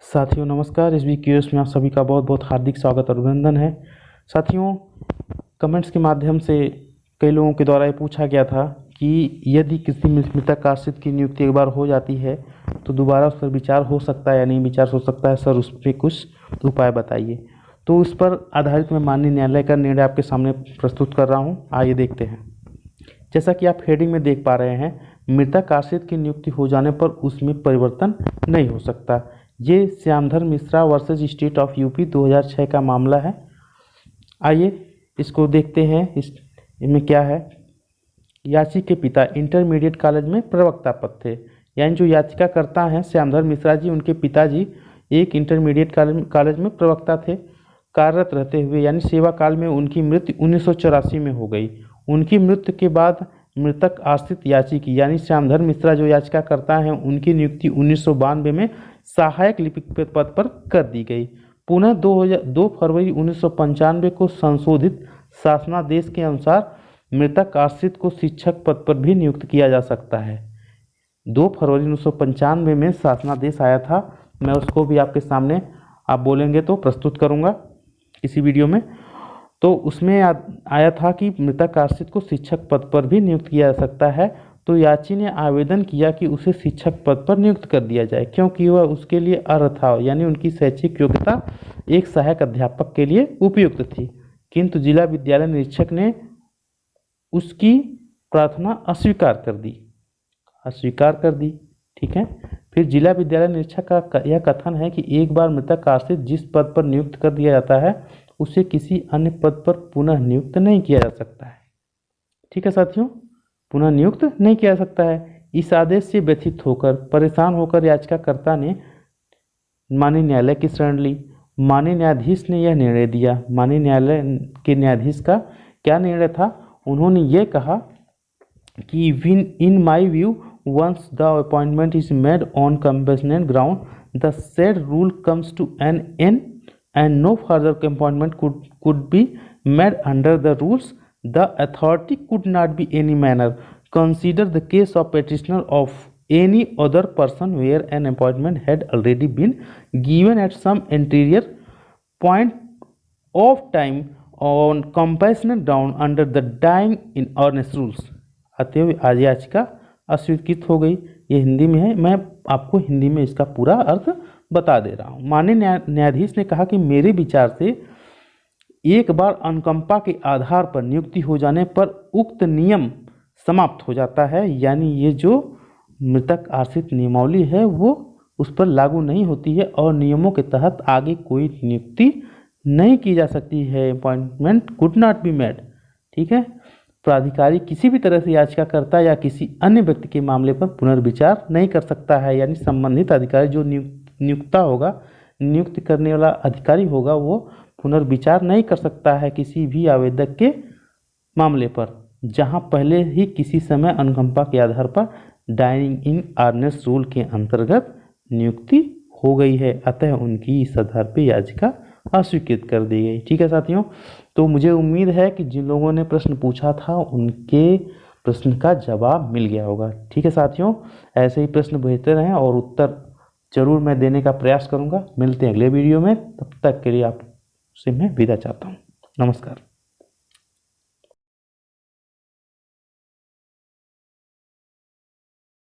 साथियों नमस्कार। इस वीक क्यूएस में आप सभी का बहुत बहुत हार्दिक स्वागत और अभिनंदन है। साथियों, कमेंट्स के माध्यम से कई लोगों के द्वारा ये पूछा गया था कि यदि किसी मृतक आश्रित की नियुक्ति एक बार हो जाती है तो दोबारा उस पर विचार हो सकता है या नहीं विचार हो सकता है, सर उस पर कुछ उपाय बताइए। तो उस पर आधारित मैं माननीय न्यायालय का निर्णय आपके सामने प्रस्तुत कर रहा हूँ। आइए देखते हैं। जैसा कि आप हेडिंग में देख पा रहे हैं, मृतक आश्रित की नियुक्ति हो जाने पर उसमें परिवर्तन नहीं हो सकता। ये Shyamdhar Mishra versus state of UP 2006 का मामला है। आइए इसको देखते हैं। इसमें क्या है। याची के पिता इंटरमीडिएट कॉलेज में प्रवक्ता पद थे, यानी जो याचिकाकर्ता हैं श्यामधर मिश्रा जी, उनके पिताजी एक इंटरमीडिएट कॉलेज में प्रवक्ता थे। कार्यरत रहते हुए यानी सेवा काल में उनकी मृत्यु 1984 में हो गई। उनकी मृत्यु के बाद मृतक आश्रित याचिकी यानी श्यामधर मिश्रा जो याचिकाकर्ता हैं, उनकी नियुक्ति 1992 में सहायक लिपिक पद पर कर दी गई। पुनः 2 फरवरी 1995 को संशोधित शासनादेश के अनुसार मृतक आश्रित को शिक्षक पद पर भी नियुक्त किया जा सकता है। 2 फरवरी 1995 में शासनादेश आया था। मैं उसको भी आपके सामने आप बोलेंगे तो प्रस्तुत करूंगा इसी वीडियो में। तो उसमें आया था कि मृतक आश्रित को शिक्षक पद पर भी नियुक्त किया जा सकता है। तो याची ने आवेदन किया कि उसे शिक्षक पद पर नियुक्त कर दिया जाए, क्योंकि वह उसके लिए अर्ह था, यानी उनकी शैक्षिक योग्यता एक सहायक अध्यापक के लिए उपयुक्त थी। किंतु जिला विद्यालय निरीक्षक ने उसकी प्रार्थना अस्वीकार कर दी। ठीक है। फिर जिला विद्यालय निरीक्षक का यह कथन है कि एक बार मृतक आश्रित जिस पद पर नियुक्त कर दिया जाता है उसे किसी अन्य पद पर पुनः नियुक्त नहीं किया जा सकता है। ठीक है साथियों, पुनः नियुक्त नहीं किया जा सकता है। इस आदेश से व्यथित होकर परेशान होकर याचिकाकर्ता ने माननीय न्यायालय की शरण ली। माननीय न्यायाधीश ने यह निर्णय दिया। माननीय न्यायालय के न्यायाधीश का क्या निर्णय था? उन्होंने ये कहा कि in my view once the appointment is made on compassionate ground, the said rule comes to an end and no further appointment could be made under the rules. The authority could not be any manner consider the case of petitioner of any other person where an appointment had already been given at some anterior point of time on compassionate ground under the dying in earnest rules. अतएव आज याचिका अस्वीकृत हो गई। ये हिंदी में है, मैं आपको हिंदी में इसका पूरा अर्थ बता दे रहा हूँ। माननीय न्यायाधीश ने कहा कि मेरे विचार से एक बार अनुकंपा के आधार पर नियुक्ति हो जाने पर उक्त नियम समाप्त हो जाता है, यानी ये जो मृतक आश्रित नियमावली है वो उस पर लागू नहीं होती है और नियमों के तहत आगे कोई नियुक्ति नहीं की जा सकती है। Appointment could not be made. ठीक है। प्राधिकारी किसी भी तरह से याचिकाकर्ता या किसी अन्य व्यक्ति के मामले पर पुनर्विचार नहीं कर सकता है, यानी संबंधित अधिकारी जो नियुक्त करने वाला अधिकारी होगा वो पुनर्विचार नहीं कर सकता है किसी भी आवेदक के मामले पर जहां पहले ही किसी समय अनुकंपा के आधार पर डाइंग इन अर्नेस्ट रूल के अंतर्गत नियुक्ति हो गई है। अतः उनकी इस आधार पर याचिका अस्वीकृत कर दी गई। ठीक है साथियों, तो मुझे उम्मीद है कि जिन लोगों ने प्रश्न पूछा था उनके प्रश्न का जवाब मिल गया होगा। ठीक है साथियों, ऐसे ही प्रश्न भेजते रहें और उत्तर जरूर मैं देने का प्रयास करूंगा। मिलते हैं अगले वीडियो में, तब तक के लिए आपसे मैं विदा चाहता हूं। नमस्कार।